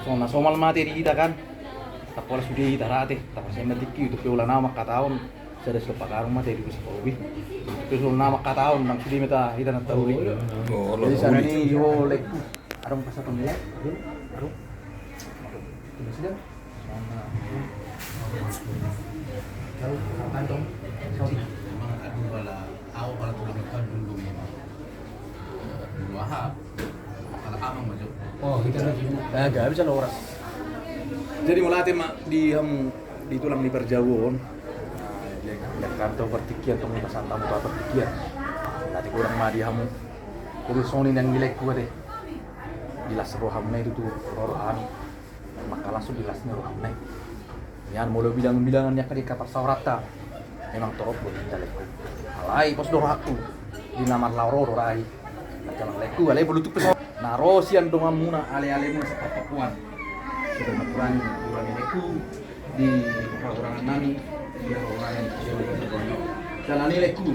So nasomal materi kita kan. Tapos sudah kita rate, tapos saya mentikki itu pula nama kataun saya sudah pakarung materi itu sekolah. Itu nama kataun nang sudah meta kita nak tahu ni. Jadi sana ni yo lek arung pasal pemila, arung. Ini sudah. Tahu kapan dong? Memang ada bala tahu kalau tulang kan dulu memang dulu ahap kalau amang maju. Oh, kita lagi. Gak bisa loras. Jadi mulai mak di tulang di perjauhan. Lihat kantor pertikian atau pasang tamu atau pertikian. Nanti kurang mah di hamu. Jadi sonin yang gilek gua deh. Jelas rohamnya itu tuh rohan. Maka langsung jelasnya rohamnya. Yan mulai bilangan-bilangannya ke kapal saurata. Memang torok buat kita leku. Alai pos doraku di nama lauro dorai. Jangan leku, alai bulu tuh pes. Narosian dongam muna ale-ale mun sepapakuan. Sudah mengurangi leku di orang-orangan nami, di orang-orangan jalan ini leku.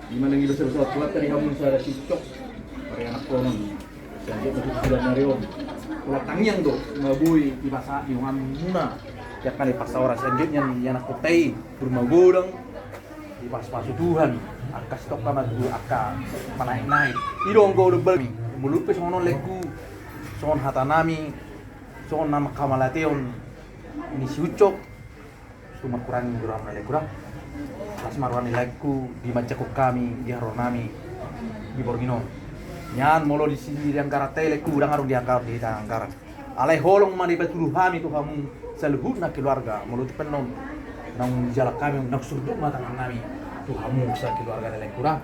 Di mana ngilu sebesar kuat tadi kamu sudah cicok pada anak konon. Jadi untuk sudah narion. Ulat tangiang tuh ngabui di pasar di muna. Ya kali pas orang selanjutnya yang aku tei bermagudang di pas Tuhan akas stok kama dulu aka panaik-naik idong go double mulut pe sono leku son hatanami son nama kamalateon ini siucok cuma kurangi geram lekura pas marwani leku di macaku kami di haronami di Borgino nyan molo di sini di angkara teleku udang harus diangkar di angkara alai holong mani betuluhami tu kamu seluhut na keluarga mulut penon nang jalak kami nang surduk mata kami tu kamu sa keluarga dari kurang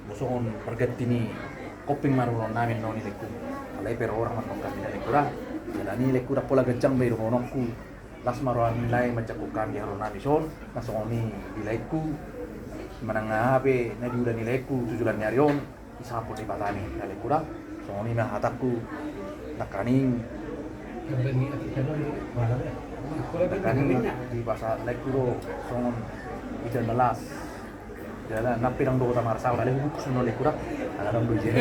musuhon perganti ni koping marulon namin noni leku alai pero orang matong kami dari kurang jalani leku dah pola gencang bayi honongku las maruan nilai macaku kami haron nami son nasoni bilaiku manang ngabe na diudah nilaiku tujuan nyarion isapo di patani dari kurang soni mah hataku nakaning Kembali kita lagi. Kan di pasar lekuro songon ikan melas jalan napi nang do tamar sa wala hubuk suno lekura ala nang do je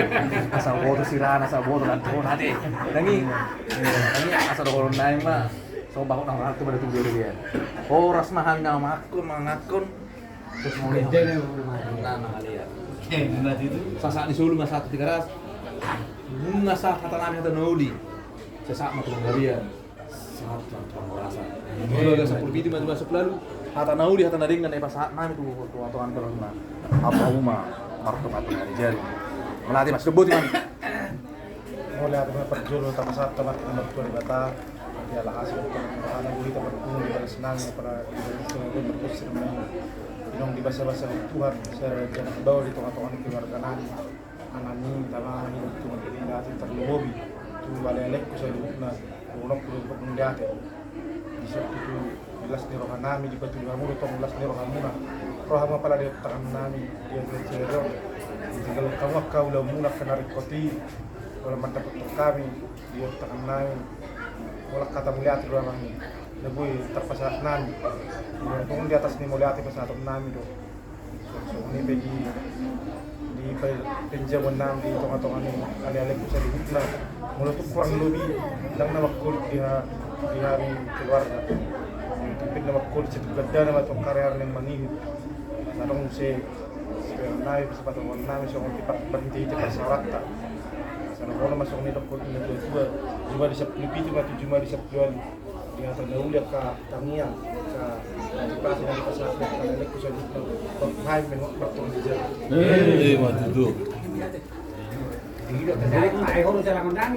asal bodo sirana asal bodo lan ton hade nangi asal do naik mah so bahut nang ratu pada tujuh dia ras mahal nang mangakun terus mau lihat nama kalian nanti itu sasak di Solo masa 300 bunga sah kata nami kata nauli sesak mah kalian saat tuan merasa kalau ada 10 video masuk lalu hata nauli hata naringan pas nami tuh tuan terima apa uma marto atau hari jari melatih mas debut kan mulai ada perjuru sama saat tempat nomor 2 bata dia lah hasil karena gue tempat pun pada senang pada seluruh berkusir minum di bahasa Tuhan saya jangan bawa di tengah-tengah keluarga nani anani tama hidup cuma ini nggak terlalu tu balelek ku saya na unok ku pengendate di situ tu jelas ni rohan nami di batu kamu tu jelas ni rohan muna rohan pala di tangan nami dia cerita kalau kamu kau la muna kena rekoti kalau mantap untuk kami dia tangan nami wala kata melihat rohan nami lebih terpasat nami dia di atas ni melihat pasat nami do so ni bagi di penjaman nam di tengah-tengah ni alih-alih ku saya dihutna mulut kurang lebih lang na makul di hari keluarga tapi na makul sa ganda na matong karyar ng manihid nanong si naib sa patungkol namin sa kung berhenti di pasarata sa nang wala masok nila ko na dua juma di sa Pilipito nga juma di sa Puan di atas naulit ka tangian sa klase ng pasarata kanalik ko sa paghahay ng matong diyan Mati tu. Jadi, ay, kalau jalan kondang,